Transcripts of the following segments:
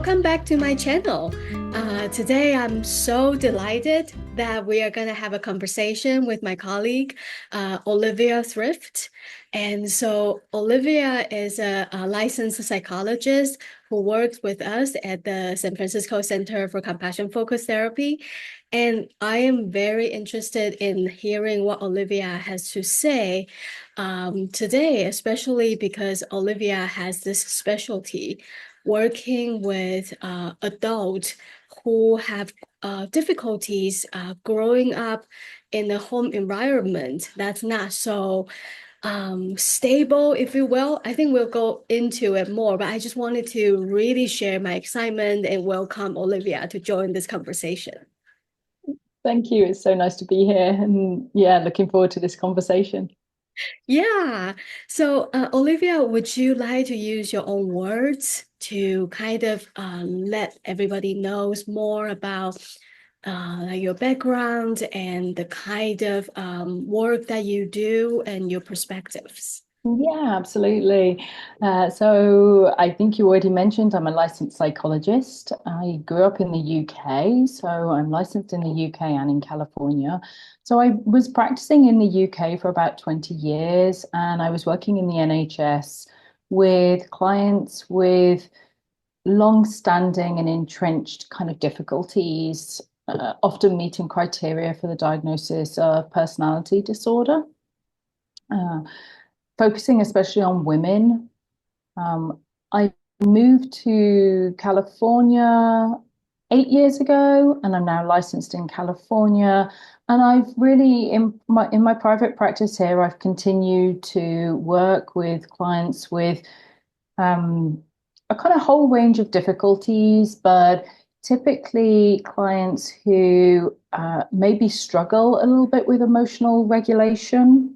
welcome back to my channel. Today, I'm so delighted that we are going to have a conversation with my colleague, Olivia Thrift. And so, Olivia is a licensed psychologist who works with us at the San Francisco Center for Compassion Focused Therapy. And I am very interested in hearing what Olivia has to say today, especially because Olivia has this specialty working with adults who have difficulties growing up in a home environment that's not so stable, if you will. I think we'll go into it more, but I just wanted to really share my excitement and welcome Olivia to join this conversation. Thank you. It's so nice to be here. And yeah, looking forward to this conversation. Yeah. So, Olivia, would you like to use your own words to kind of let everybody knows more about like your background and the kind of work that you do and your perspectives? Yeah, absolutely. So I think you already mentioned I'm a licensed psychologist. I grew up in the UK, so I'm licensed in the UK and in California. So I was practicing in the UK for about 20 years, and I was working in the NHS with clients with long-standing and entrenched kind of difficulties, often meeting criteria for the diagnosis of personality disorder, uh, focusing especially on women. I moved to California 8 years ago, and I'm now licensed in California. And I've really, in my private practice here, I've continued to work with clients with a kind of whole range of difficulties, but typically clients who maybe struggle a little bit with emotional regulation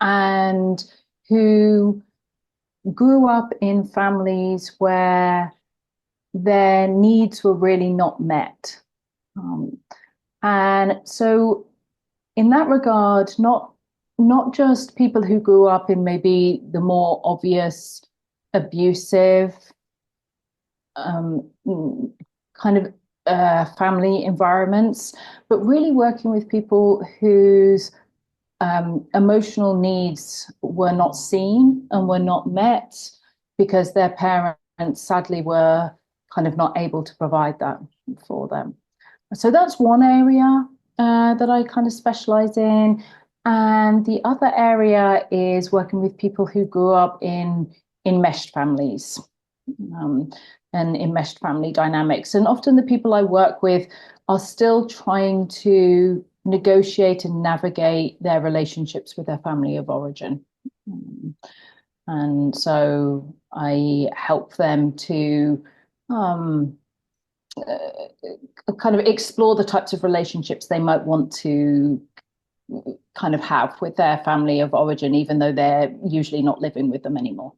and who grew up in families where their needs were really not met. Um, and so in that regard, not just people who grew up in maybe the more obvious abusive um, kind of family environments, but really working with people whose emotional needs were not seen and were not met because their parents sadly were kind of not able to provide that for them. So that's one area that I kind of specialize in. And the other area is working with people who grew up in enmeshed families um, and enmeshed family dynamics. And often the people I work with are still trying to negotiate and navigate their relationships with their family of origin. Um, and so I help them to um, kind of explore the types of relationships they might want to kind of have with their family of origin, even though they're usually not living with them anymore.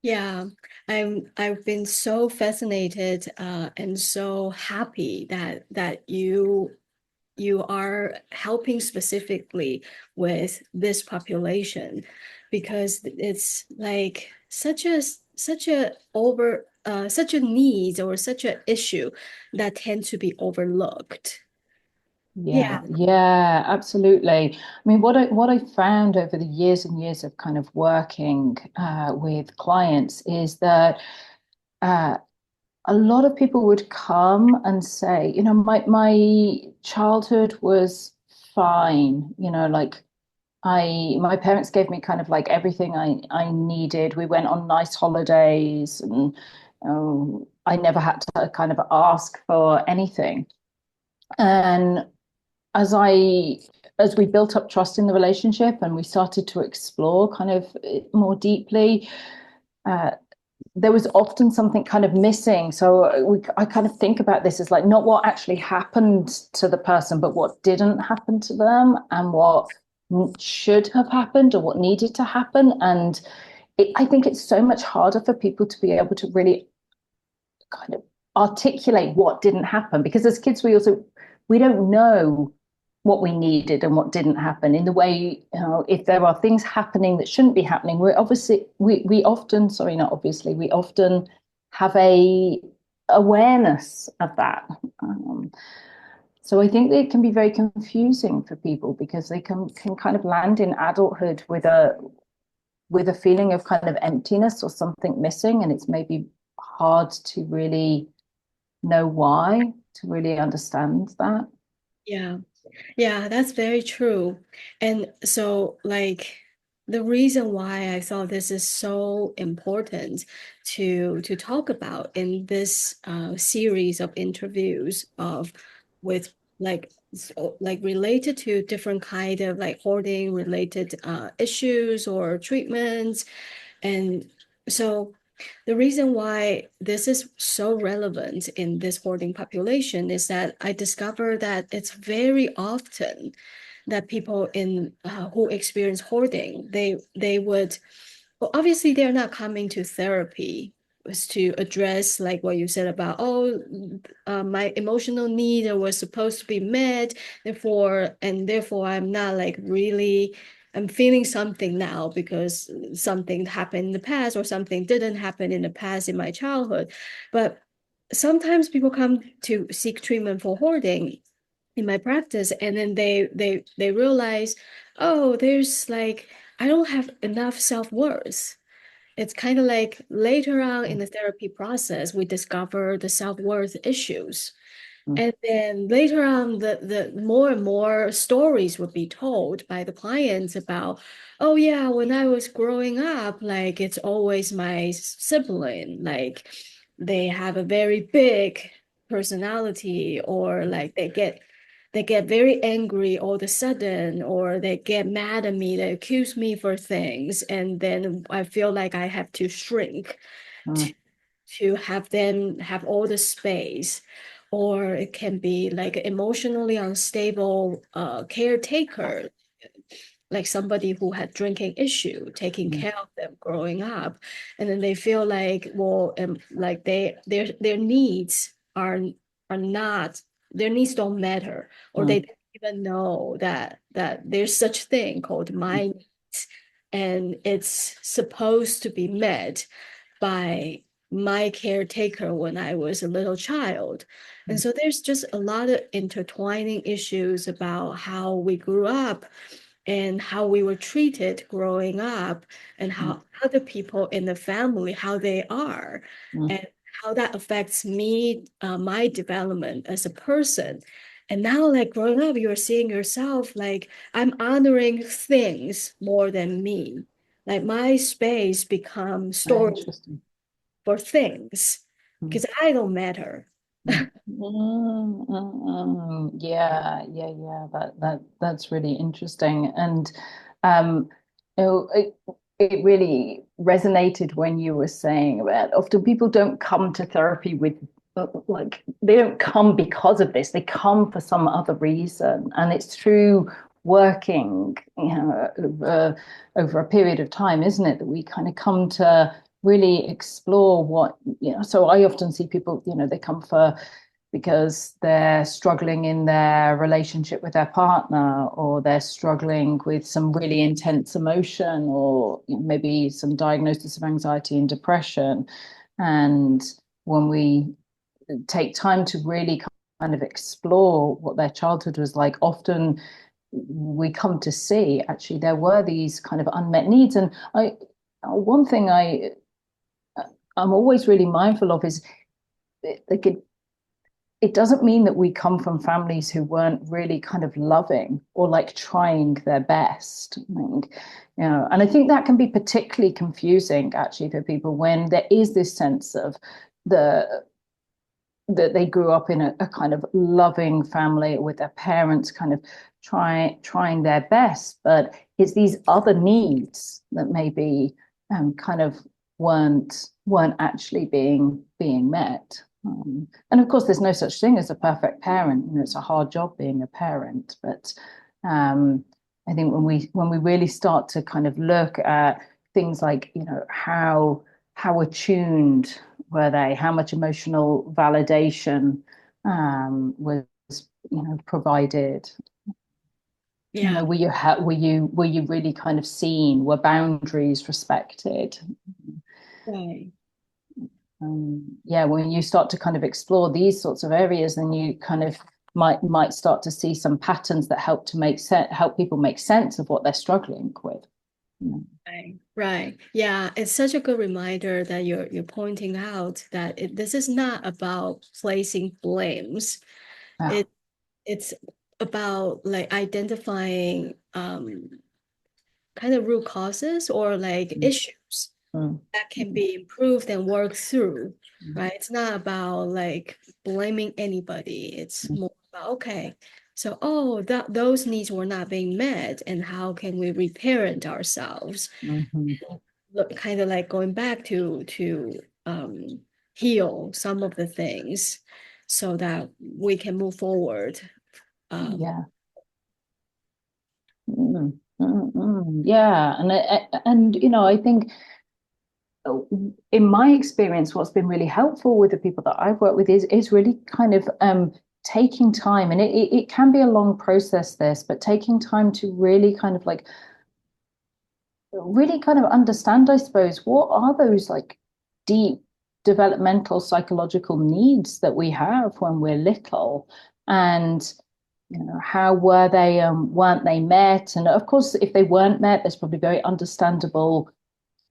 Yeah, I've been so fascinated and so happy that you are helping specifically with this population because it's like such a need or such an issue that tend to be overlooked. Yeah, Yeah. yeah, absolutely. I mean, what I found over the years and years of kind of working with clients is that uh, a lot of people would come and say, my childhood was fine. Like my parents gave me kind of like everything I needed. We went on nice holidays, and I never had to kind of ask for anything. And as I as we built up trust in the relationship and we started to explore kind of more deeply, uh, there was often something kind of missing. So I kind of think about this as like not what actually happened to the person, but what didn't happen to them and what should have happened or what needed to happen. And I think it's so much harder for people to be able to really kind of articulate what didn't happen because as kids we don't know what we needed and what didn't happen in the way, if there are things happening that shouldn't be happening, we often, sorry, not obviously, we often have a awareness of that. Um, so I think it can be very confusing for people because they can kind of land in adulthood with a feeling of kind of emptiness or something missing, and it's maybe hard to really know why, to really understand that. Yeah. Yeah, that's very true. And so, like, the reason why I thought this is so important to talk about in this series of interviews of with like related to different kind of like hoarding related issues or treatments. And so the reason why this is so relevant in this hoarding population is that I discovered that it's very often that people in who experience hoarding, they would, well, obviously they're not coming to therapy was to address like what you said about, oh, my emotional need was supposed to be met, therefore I'm not like really, I'm feeling something now because something happened in the past or something didn't happen in the past in my childhood. But sometimes people come to seek treatment for hoarding in my practice, and then they realize, oh, there's like I don't have enough self-worth. It's kind of like later on in the therapy process we discover the self-worth issues. Mm, And then later on, the more and more stories would be told by the clients about, oh yeah, when I was growing up, like it's always my sibling, like they have a very big personality, or like they get very angry all of a sudden, or they get mad at me, they accuse me for things, and then I feel like I have to shrink mm, to have them have all the space. Or it can be like emotionally unstable caretaker, like somebody who had drinking issue, taking mm, care of them growing up, and then they feel like, well, like their needs are not, their needs don't matter, or mm, they don't even know that there's such thing called my needs, and it's supposed to be met by my caretaker when I was a little child. And mm, so there's just a lot of intertwining issues about how we grew up and how we were treated growing up, and mm, how other people in the family, how they are, mm, and how that affects me, my development as a person. And now, like growing up, you're seeing yourself like I'm honoring things more than me. Like my space becomes storage interesting. for things Mm, because I don't matter. mm, yeah, yeah, yeah. That's really interesting. And um, it really resonated when you were saying that often people don't come to therapy with like they don't come because of this. They come for some other reason, and it's through working, over a period of time, isn't it, that we kind of come to really explore what, so I often see people, they come for because they're struggling in their relationship with their partner, or they're struggling with some really intense emotion, or maybe some diagnosis of anxiety and depression. And when we take time to really kind of explore what their childhood was like, often we come to see actually there were these kind of unmet needs. And one thing I'm always really mindful of is like it doesn't mean that we come from families who weren't really kind of loving or like trying their best. And I think that can be particularly confusing actually for people when there is this sense of the that they grew up in a kind of loving family with their parents kind of trying their best, but it's these other needs that maybe kind of weren't actually being met. And of course, there's no such thing as a perfect parent. It's a hard job being a parent, but I think when we really start to kind of look at things like how attuned were they, how much emotional validation was provided, Yeah, were you really kind of seen, were boundaries respected? right. Yeah, when you start to kind of explore these sorts of areas, then you kind of might start to see some patterns that help to make sense, help people make sense of what they're struggling with. Mm. Right. Right. Yeah, it's such a good reminder that you're pointing out that this is not about placing blames. Ah, It it's about like identifying kind of root causes or like mm, issues mm, that can be improved and worked through, mm, right? It's not about like blaming anybody. It's mm, more about, okay, so oh, that those needs were not being met, and how can we reparent ourselves? mhm. Look, kind of like going back to heal some of the things so that we can move forward. Um, Yeah. Mm, yeah, and I think in my experience, what's been really helpful with the people that I've worked with is really kind of taking time, and it can be a long process, this, but taking time to really kind of understand, I suppose, what are those like deep developmental psychological needs that we have when we're little, and how weren't they met? And of course, if they weren't met, there's probably very understandable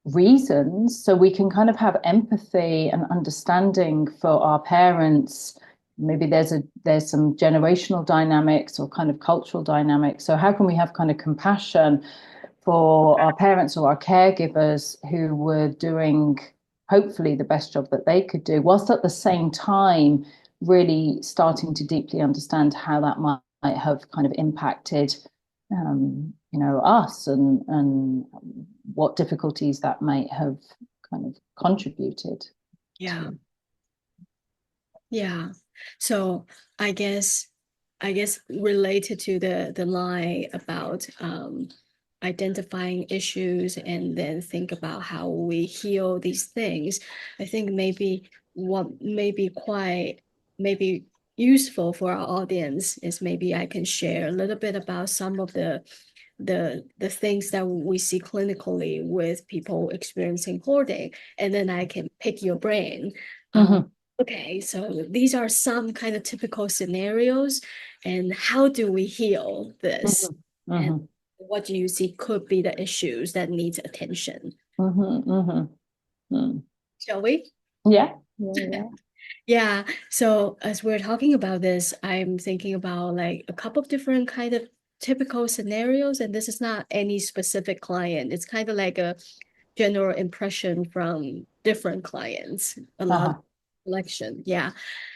reasons, so we can kind of have empathy and understanding for our parents. Maybe there's some generational dynamics or kind of cultural dynamics, so how can we have kind of compassion for our parents or our caregivers who were doing hopefully the best job that they could do, whilst at the same time really starting to deeply understand how that might have kind of impacted us, and what difficulties that might have kind of contributed yeah. to. Yeah. So I guess I guess related to the line about identifying issues and then think about how we heal these things, I think maybe what may be quite maybe useful for our audience is maybe I can share a little bit about some of the things that we see clinically with people experiencing hoarding, and then I can pick your brain. Um, Mm-hmm, okay, so these are some kind of typical scenarios, and how do we heal this? mm-hmm, And mm-hmm, what do you see could be the issues that needs attention? mm-hmm, mm-hmm. Shall we? Yeah, yeah, yeah. Yeah. So as we're talking about this, I'm thinking about like a couple of different kind of typical scenarios, and this is not any specific client. It's kind of like a general impression from different clients, a lot of Uh-huh. collection. Yeah.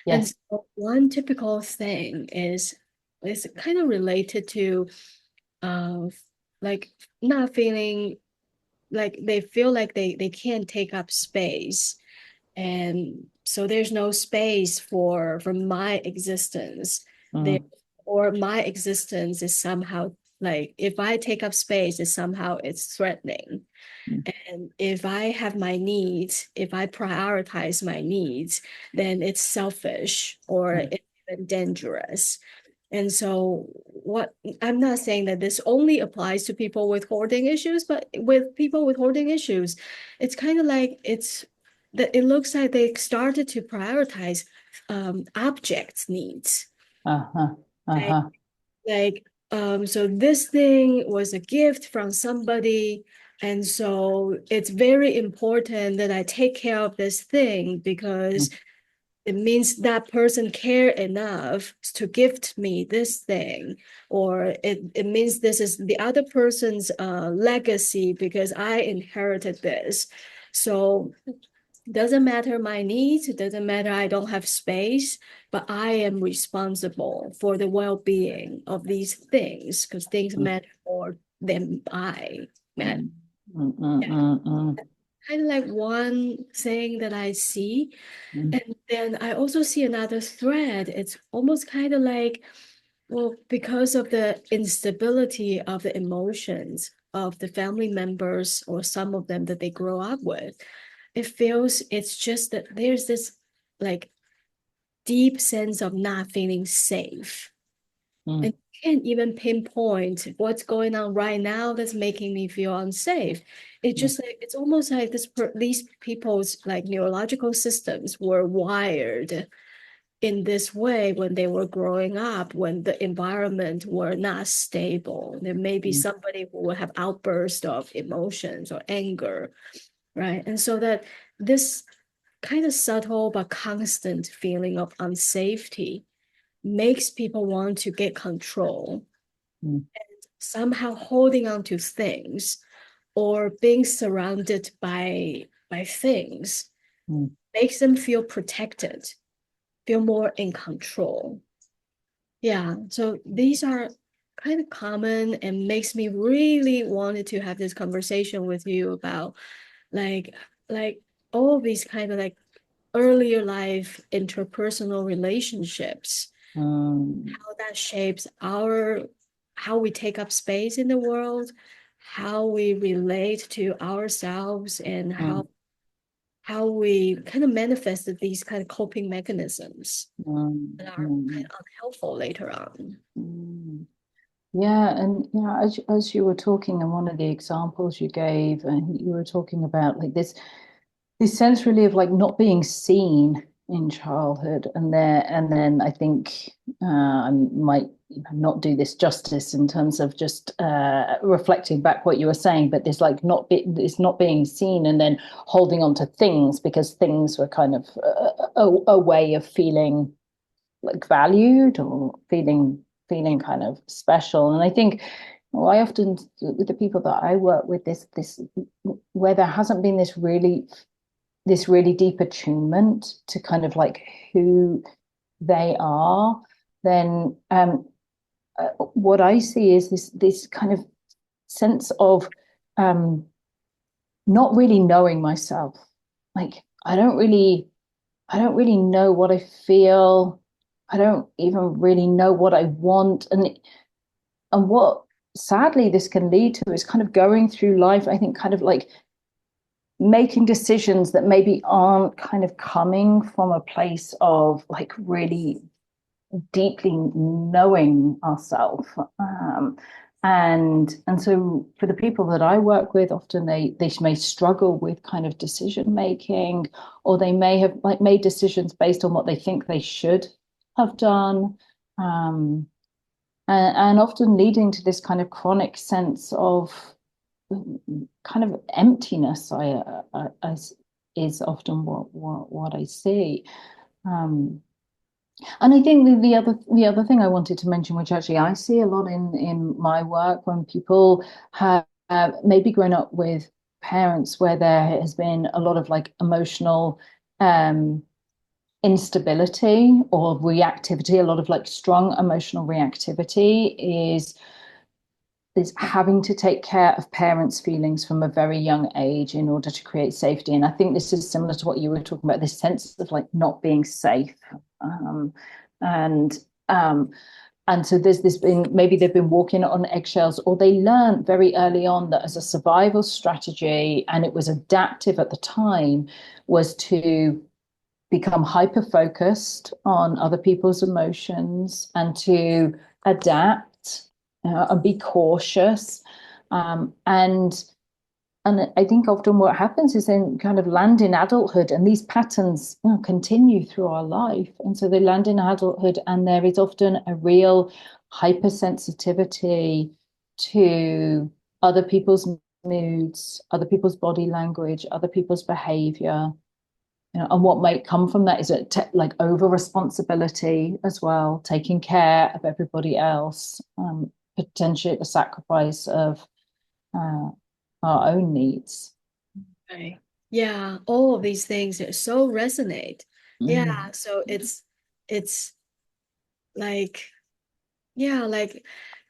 And Yes. so one typical thing is kind of related to uh like not feeling like they feel like they can't take up space, and so there's no space for my existence there, Mm, or my existence is somehow like if I take up space is somehow it's threatening, mm, and if I have my needs, if I prioritize my needs, then it's selfish or mm, it's even dangerous. And so what I'm not saying that this only applies to people with hoarding issues, but with people with hoarding issues, it's kind of like it's that it looks like they started to prioritize objects needs. uh-huh. Like, Uh-huh. so this thing was a gift from somebody, and so it's very important that I take care of this thing because Mm, it means that person care enough to gift me this thing, or it means this is the other person's legacy because I inherited this. So doesn't matter my needs, it doesn't matter I don't have space, but I am responsible for the well-being of these things because things mm, matter more than I matter. mm, mm, mm, Yeah. mm, mm, Kind of like one thing that I see. mm, And then I also see another thread. It's almost kind of like, well, because of the instability of the emotions of the family members or some of them that they grow up with, it feels it's just that there's this like deep sense of not feeling safe. mm, And can't even pinpoint what's going on right now that's making me feel unsafe. It's Yeah. just like it's almost like these people's like neurological systems were wired in this way when they were growing up, when the environment were not stable. There may be Mm, somebody who will have outbursts of emotions or anger, right? And so that this kind of subtle but constant feeling of unsafety makes people want to get control, mm, somehow holding on to things or being surrounded by things mm, makes them feel protected, feel more in control. Yeah, so these are kind of common and makes me really wanted to have this conversation with you about like like all these kind of like earlier life interpersonal relationships, mm, how that shapes our how we take up space in the world, how we relate to ourselves, and mm, how we kind of manifested these kind of coping mechanisms that are kind mm, of unhelpful later on. mm. Yeah, and as you were talking, and one of the examples you gave, and you were talking about like this sense really of like not being seen in childhood, and then I think I might not do this justice in terms of just reflecting back what you were saying, but this like it's not being seen, and then holding on to things because things were kind of a way of feeling like valued or feeling kind of special. And I think well, I often with the people that I work with this where there hasn't been this really deep attunement to kind of like who they are, then what I see is this kind of sense of um, not really knowing myself. Like I don't really know what I feel. I don't even really know what I want. And what sadly this can lead to is kind of going through life, I think, kind of like making decisions that maybe aren't kind of coming from a place of like really deeply knowing ourselves. And so for the people that I work with, often they may struggle with kind of decision making, or they may have like made decisions based on what they think they should have done. And often leading to this kind of chronic sense of kind of emptiness. I is often what I see. Um, and I think the other thing I wanted to mention, which actually I see a lot in my work, when people have maybe grown up with parents where there has been a lot of like emotional um, instability or reactivity, a lot of like strong emotional reactivity is having to take care of parents' feelings from a very young age in order to create safety. And I think this is similar to what you were talking about, this sense of like not being safe. Um, and um, and so there's this been maybe they've been walking on eggshells, or they learned very early on that as a survival strategy, and it was adaptive at the time, was to become hyper focused on other people's emotions and to adapt and be cautious. And I think often what happens is then kind of land in adulthood, and these patterns continue through our life. And so they land in adulthood, and there is often a real hypersensitivity to other people's moods, other people's body language, other people's behavior. And what might come from that is like over responsibility as well, taking care of everybody else, potentially at the sacrifice of uh, our own needs. Right. Yeah, all of these things are so resonate. Yeah, Mm. so it's like yeah, like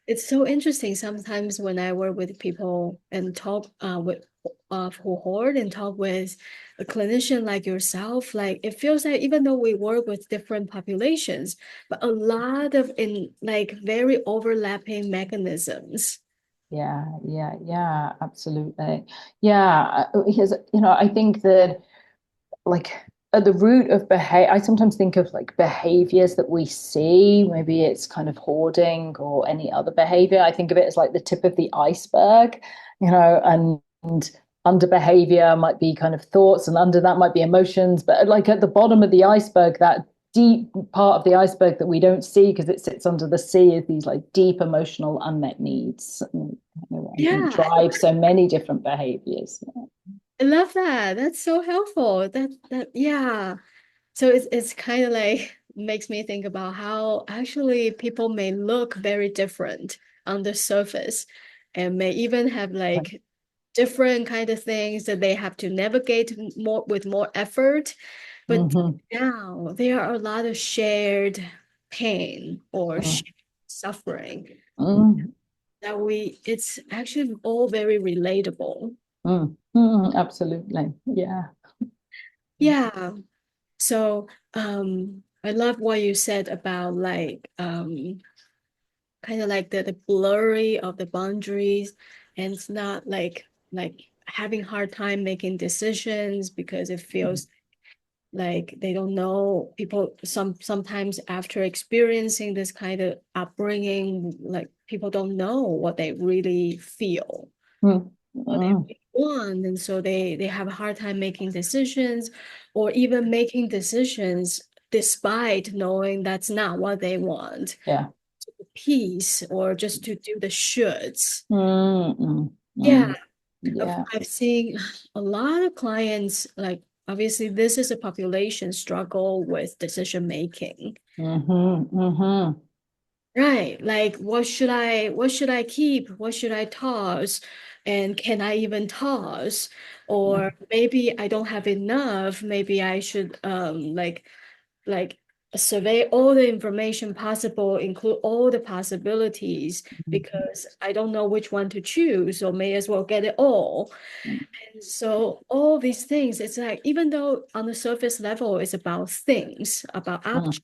it's so interesting sometimes when I work with people and talk with who hoard and talk with a clinician like yourself, like it feels like even though we work with different populations, but a lot of in like very overlapping mechanisms. Absolutely. Yeah, because I think that like at the root of behavior, I sometimes think of like behaviors that we see. Maybe it's kind of hoarding or any other behavior. I think of it as like the tip of the iceberg, and under behavior might be kind of thoughts, and under that might be emotions. But like at the bottom of the iceberg, that deep part of the iceberg that we don't see because it sits under the sea is these like deep emotional unmet needs. And, I think Yeah, drive so many different behaviors. I love that. That's so helpful. Yeah. So it's kind of like makes me think about how actually people may look very different on the surface and may even have like different kind of things that they have to navigate more with more effort. But Mm-hmm. now there are a lot of shared pain or shared suffering Mm-hmm. that it's actually all very relatable. Mm, mm, absolutely. Yeah. Yeah. So I love what you said about like kind of like the blurry of the boundaries, and it's not like having hard time making decisions because it feels like they don't know people sometimes after experiencing this kind of upbringing, like people don't know what they really feel, Mm, what they mm, really want, and so they have a hard time making decisions or even making decisions despite knowing that's not what they want, yeah. peace or just to do the shoulds. Mm, mm, Yeah, mm, yeah. I've seen a lot of clients, like obviously this is a population struggle with decision making. Mm-hmm, mm-hmm, Right. Like what should I keep? What should I toss? And can I even toss? yeah. Or maybe I don't have enough. Maybe I should like survey all the information possible, include all the possibilities, because I don't know which one to choose, so may as well get it all. And so all these things, it's like even though on the surface level it's about things, about Mm, objects,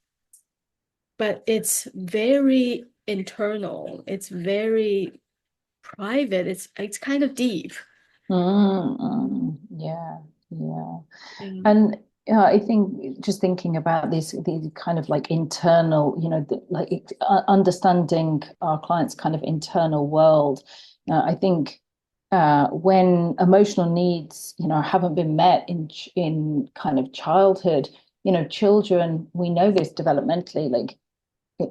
but it's very internal, it's very private, it's kind of deep. mm, yeah, yeah. Yeah. And I think just thinking about these kind of like internal, understanding our clients' kind of internal world. I think when emotional needs, haven't been met in kind of childhood, children, we know this developmentally, like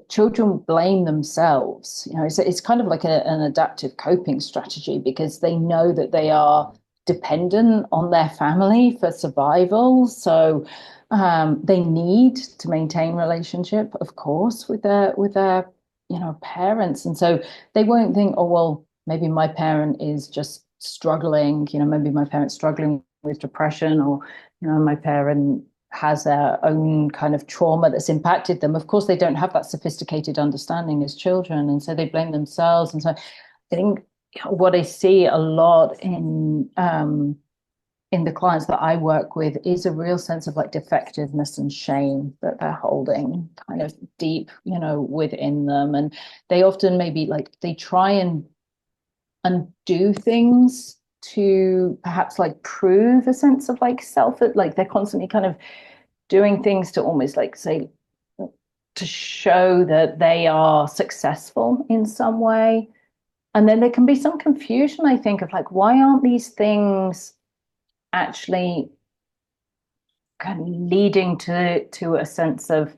children blame themselves. It's kind of like an adaptive coping strategy because they know that they are dependent on their family for survival. So they need to maintain relationship, of course, with their parents. And so they won't think, oh well, maybe my parent is just struggling. Maybe my parent's struggling with depression, or my parent has their own kind of trauma that's impacted them. Of course, they don't have that sophisticated understanding as children, and so they blame themselves. And so I think what I see a lot in the clients that I work with is a real sense of like defectiveness and shame that they're holding kind of deep, within them. And they often maybe like they try and undo things to perhaps like prove a sense of like self, like they're constantly kind of doing things to almost like say to show that they are successful in some way. And then there can be some confusion, I think, of like, why aren't these things actually kind of leading to a sense of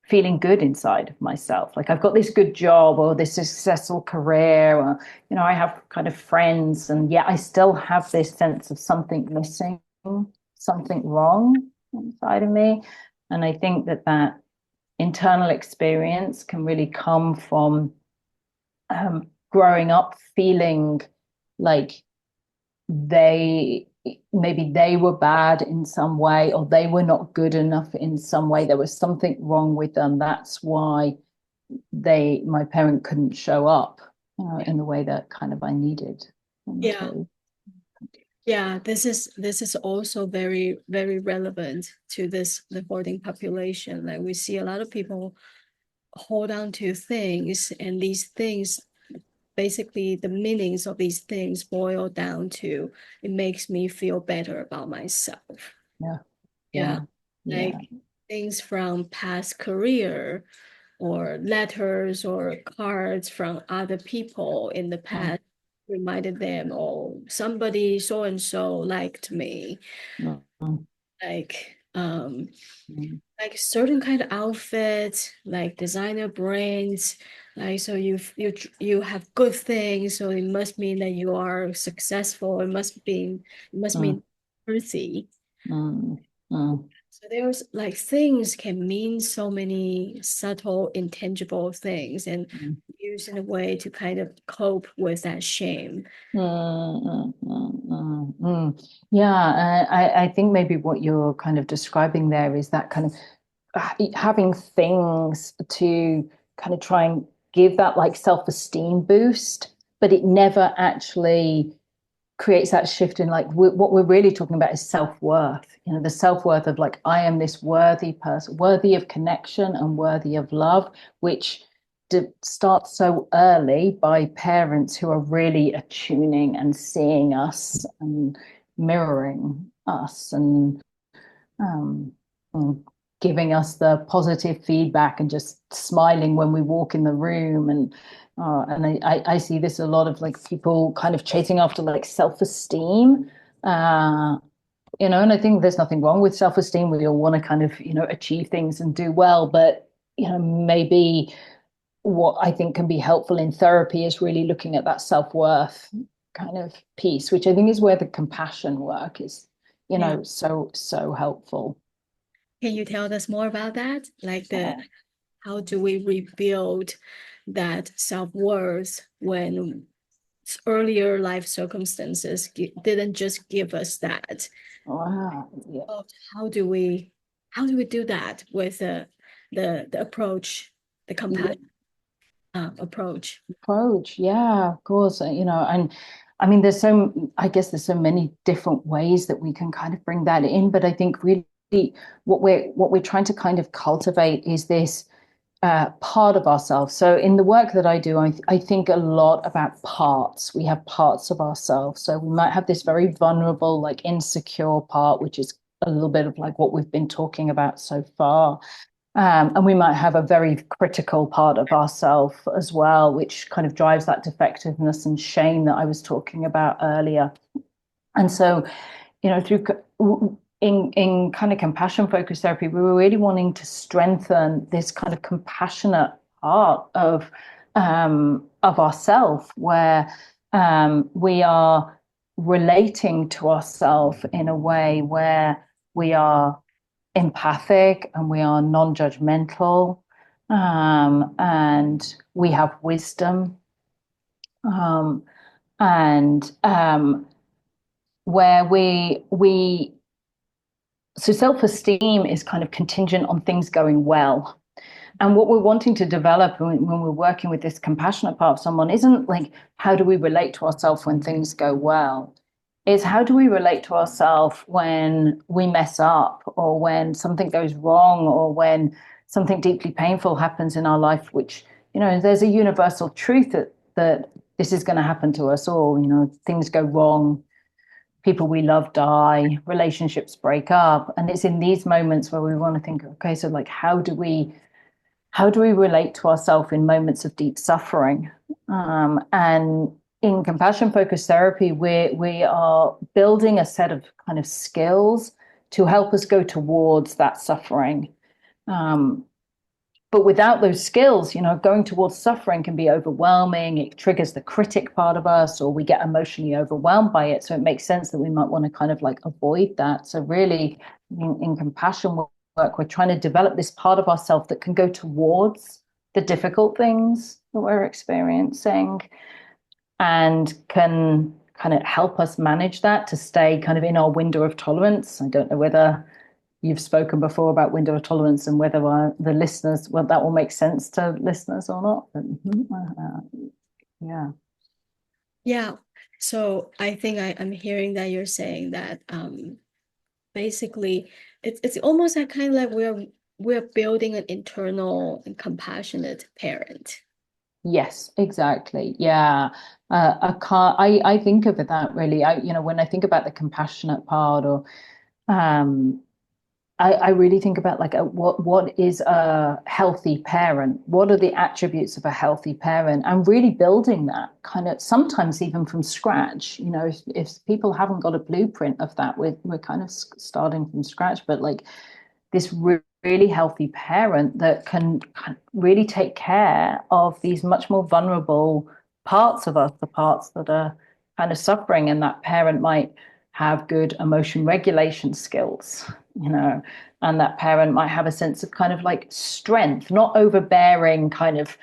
feeling good inside of myself? Like I've got this good job or this successful career, or I have kind of friends, and yet I still have this sense of something missing, something wrong inside of me. And I think that internal experience can really come from growing up feeling like they maybe they were bad in some way, or they were not good enough in some way. There was something wrong with them. That's why my parent couldn't show up in the way that kind of I needed them Yeah. to. Yeah, this is also very, very relevant to the hoarding population. Like we see a lot of people hold on to things, and these things, basically the meanings of these things boil down to it makes me feel better about myself. Yeah, Yeah. yeah. Yeah. like things from past career or letters or cards from other people in the Mm, past reminded them, oh, somebody so and so liked me. mm, mm, Like mm, like certain kind of outfit, like designer brands, like so you have good things, so it must mean that you are successful. It must mm, mean worthy. mm, mm, So there's like things can mean so many subtle, intangible things, and mm. used in a way to kind of cope with that shame. Yeah, I think maybe what you're kind of describing there is that kind of having things to kind of try and give that like self-esteem boost, but it never actually creates that shift in like what we're really talking about is self-worth, the self-worth of like I am this worthy person, worthy of connection and worthy of love, which starts so early by parents who are really attuning and seeing us and mirroring us um, and giving us the positive feedback and just smiling when we walk in the room. And I see this a lot of like people kind of chasing after like self-esteem. Uh, and I think there's nothing wrong with self-esteem. We all want to kind of, achieve things and do well, but maybe what I think can be helpful in therapy is really looking at that self-worth kind of piece, which I think is where the compassion work is, Yeah. so helpful. Can you tell us more about that? Like the Uh, how do we rebuild that self-worth when earlier life circumstances didn't just give us that? wow, yeah. Oh, how do we do that with the approach, the Yeah, compassion approach? approach. Yeah, of course. And I mean, I guess there's so many different ways that we can kind of bring that in, but I think really what we're trying to kind of cultivate is this part of ourselves. So in the work that I do, I think a lot about parts. We have parts of ourselves. So we might have this very vulnerable, like insecure part, which is a little bit of like what we've been talking about so far. And we might have a very critical part of ourselves as well, which kind of drives that defectiveness and shame that I was talking about earlier. And so, through in kind of compassion focused therapy, we were really wanting to strengthen this kind of compassionate part of ourself, where we are relating to ourselves in a way where we are empathic and we are non-judgmental, and we have wisdom, um, and where we so self-esteem is kind of contingent on things going well. And what we're wanting to develop when we're working with this compassionate part of someone isn't like, how do we relate to ourselves when things go well? Is how do we relate to ourselves when we mess up or when something goes wrong or when something deeply painful happens in our life, which, there's a universal truth that this is going to happen to us all. Things go wrong, people we love die, relationships break up. And it's in these moments where we want to think, okay, so like how do we relate to ourselves in moments of deep suffering? And in compassion focused therapy, we are building a set of kind of skills to help us go towards that suffering. Um, but without those skills, going towards suffering can be overwhelming. It triggers the critic part of us, or we get emotionally overwhelmed by it. So it makes sense that we might want to kind of like avoid that. So really, in compassion work, we're trying to develop this part of ourselves that can go towards the difficult things that we're experiencing and can kind of help us manage that to stay kind of in our window of tolerance. I don't know whether you've spoken before about window of tolerance and whether the listeners, well, that will make sense to listeners or not. But, yeah. Yeah. So I think I'm hearing that you're saying that basically it's almost like kind of like we're building an internal and compassionate parent. Yes, exactly. Yeah. I think of it that really, when I think about the compassionate part or, um, I really think about like what is a healthy parent? What are the attributes of a healthy parent? And really building that kind of sometimes even from scratch. You know, if people haven't got a blueprint of that, we're kind of starting from scratch. But like this really healthy parent that can really take care of these much more vulnerable parts of us, the parts that are kind of suffering, and that parent might have good emotion regulation skills, you know, and that parent might have a sense of kind of like strength, not overbearing kind of,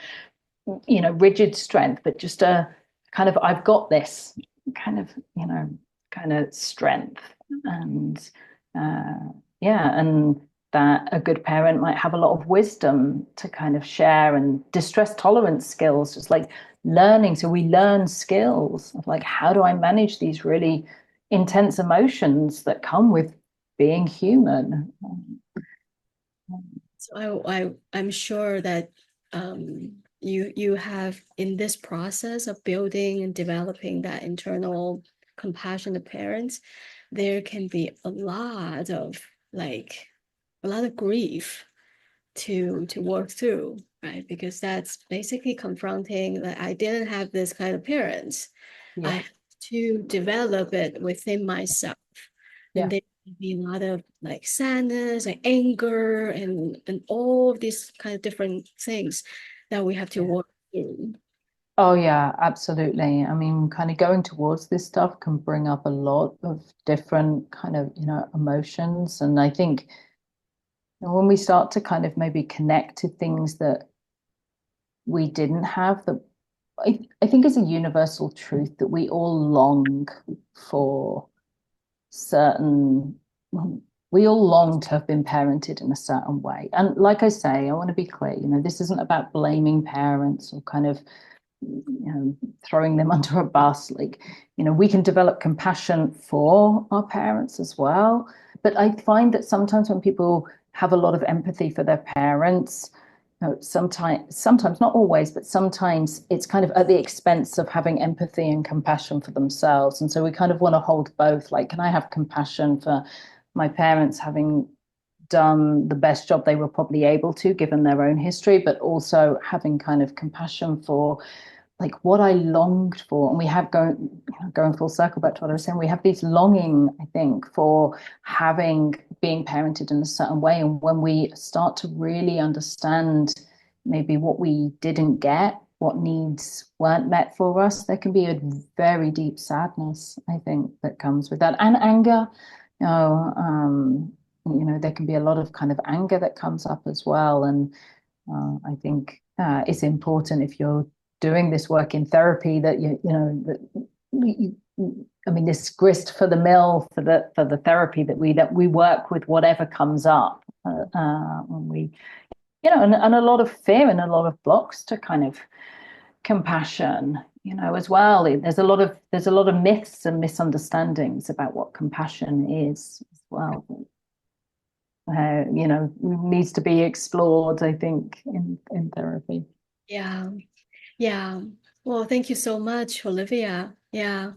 you know, rigid strength, but just a kind of I've got this kind of, you know, kind of strength. And yeah, and that a good parent might have a lot of wisdom to kind of share, and distress tolerance skills, just like learning. So we learn skills of like, how do I manage these really intense emotions that come with being human? So I'm sure that you have in this process of building and developing that internal compassionate parents, there can be like a lot of grief to work through, right? Because that's basically confronting that I didn't have this kind of parents. I Yeah, have to develop it within myself. And yeah. there can be a lot of like sadness and anger and all of these kind of different things that we have to Yeah. work through. Oh yeah, absolutely. I mean, kind of going towards this stuff can bring up a lot of different kind of, you know, emotions. And I think when we start to kind of maybe connect to things that we didn't have, that I think is a universal truth that we all long for certain, we all long to have been parented in a certain way. And like I say, I want to be clear, you know, this isn't about blaming parents or kind of, you know, throwing them under a bus. Like, you know, we can develop compassion for our parents as well. But I find that sometimes when people have a lot of empathy for their parents, you know, sometimes, not always, but sometimes it's kind of at the expense of having empathy and compassion for themselves. And so we kind of want to hold both. Like, can I have compassion for my parents having done the best job they were probably able to, given their own history, but also having kind of compassion for like what I longed for. And we have going full circle back to what I was saying, we have these longing, I think, for having being parented in a certain way. And when we start to really understand maybe what we didn't get, what needs weren't met for us, there can be a very deep sadness, I think, that comes with that. And anger, you know, there can be a lot of kind of anger that comes up as well. And I think it's important if you're doing this work in therapy that you know that I mean this grist for the mill for the therapy that we work with whatever comes up when we and a lot of fear and a lot of blocks to kind of compassion, you know, as well. There's a lot of myths and misunderstandings about what compassion is as well. You know, needs to be explored, I think, in therapy. Yeah. Yeah. Well, thank you so much, Olivia. Yeah.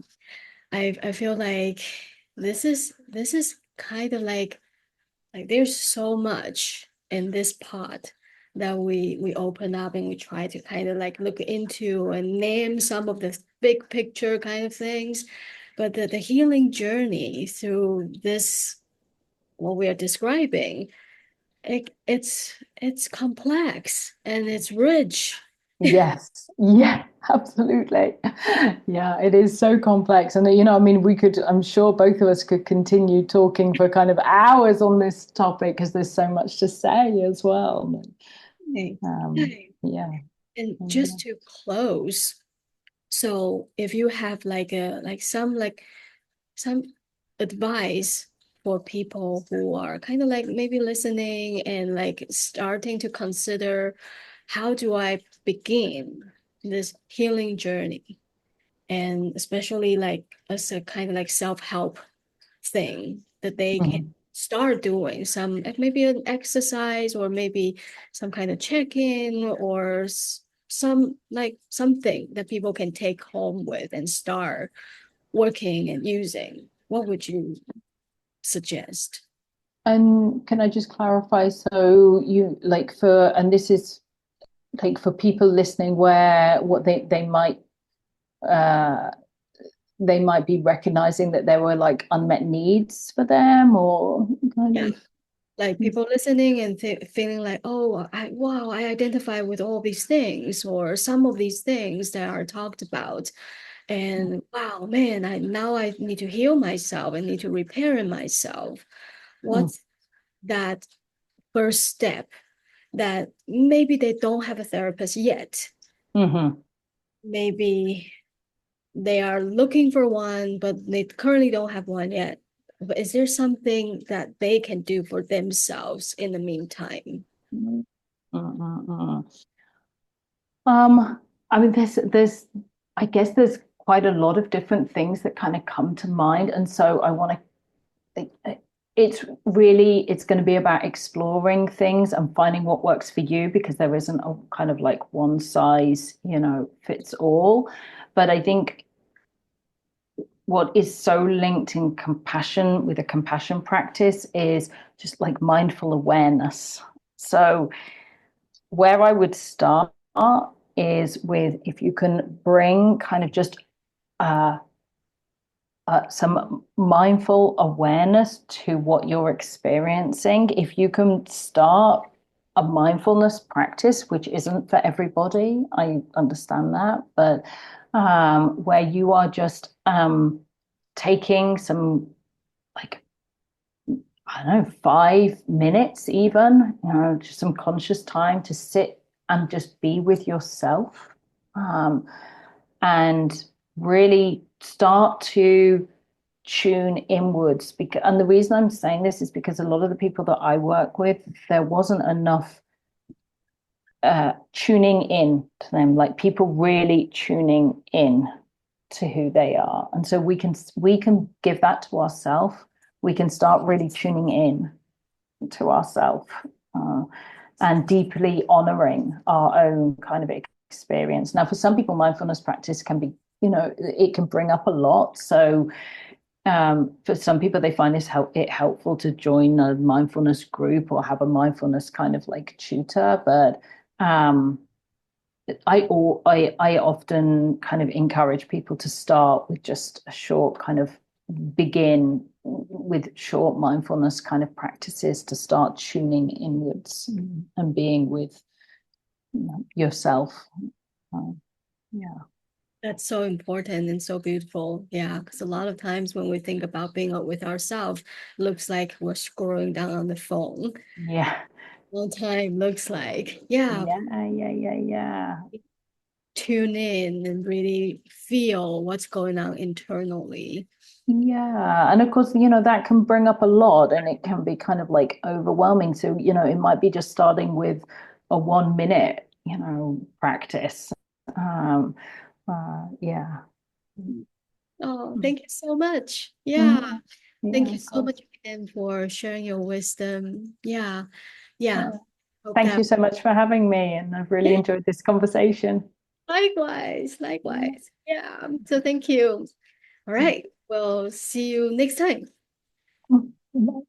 I feel like this is kind of like there's so much in this part that we open up and we try to kind of like look into and name some of the big picture kind of things. But the healing journey through this, what we are describing, it's complex and it's rich. Yes, yeah, absolutely. Yeah, it is so complex. And, you know, I mean, I'm sure both of us could continue talking for kind of hours on this topic because there's so much to say as well. Okay. Yeah. And just to close, so if you have some advice for people who are kind of like maybe listening and like starting to consider how do I begin this healing journey, and especially like as a kind of like self-help thing that they can Mhm. start doing some maybe an exercise or maybe some kind of check-in or some like something that people can take home with and start working and using. What would you suggest? And can I just clarify? So you like for, and this is like for people listening where what uh they might be recognizing that there were like unmet needs for them or kind Yeah. of. Like people listening and th feeling like, oh, wow, I identify with all these things or some of these things that are talked about. And wow, man, I need to heal myself. I need to repair myself. What's that first step that maybe they don't have a therapist yet? Mm-hmm. Maybe they are looking for one, but they currently don't have one yet. But is there something that they can do for themselves in the meantime? Mm-hmm. I mean, I guess there's quite a lot of different things that kind of come to mind, and so I want to. It's going to be about exploring things and finding what works for you because there isn't a kind of like one size, fits all. But I think what is so linked in compassion with a compassion practice is just like mindful awareness. So where I would start is with if you can bring kind of just uh, some mindful awareness to what you're experiencing. If you can start a mindfulness practice, which isn't for everybody, I understand that, but where you are just taking some like I don't know, 5 minutes even, just some conscious time to sit and just be with yourself, um, and really start to tune inwards. Because, and the reason I'm saying this is because a lot of the people that I work with, there wasn't enough tuning in to them, like people really tuning in to who they are. And so we can give that to ourselves. We can start really tuning in to ourselves, uh, and deeply honoring our own kind of experience. Now, for some people, mindfulness practice can be, it can bring up a lot. So for some people, they find it helpful to join a mindfulness group or have a mindfulness kind of like tutor. But um, I often kind of encourage people to start with just a short kind of begin with short mindfulness kind of practices to start tuning inwards and being with yourself. Um, yeah. That's so important and so beautiful. Yeah, because a lot of times when we think about being out with ourselves, looks like we're scrolling down on the phone. Yeah. All time looks like, yeah, Yeah. Yeah. Yeah. Yeah. tune in and really feel what's going on internally. Yeah. And of course, that can bring up a lot and it can be kind of like overwhelming. So, it might be just starting with a 1 minute, practice. Um, yeah. Oh, thank you so much. Yeah, Mm. Yeah, thank you of so course. much again for sharing your wisdom. Yeah, yeah. Uh, Hope Thank that you so much for having me, and I've really enjoyed this conversation. likewise, likewise. Yeah. So thank you. All right. We'll see you next time. Mm.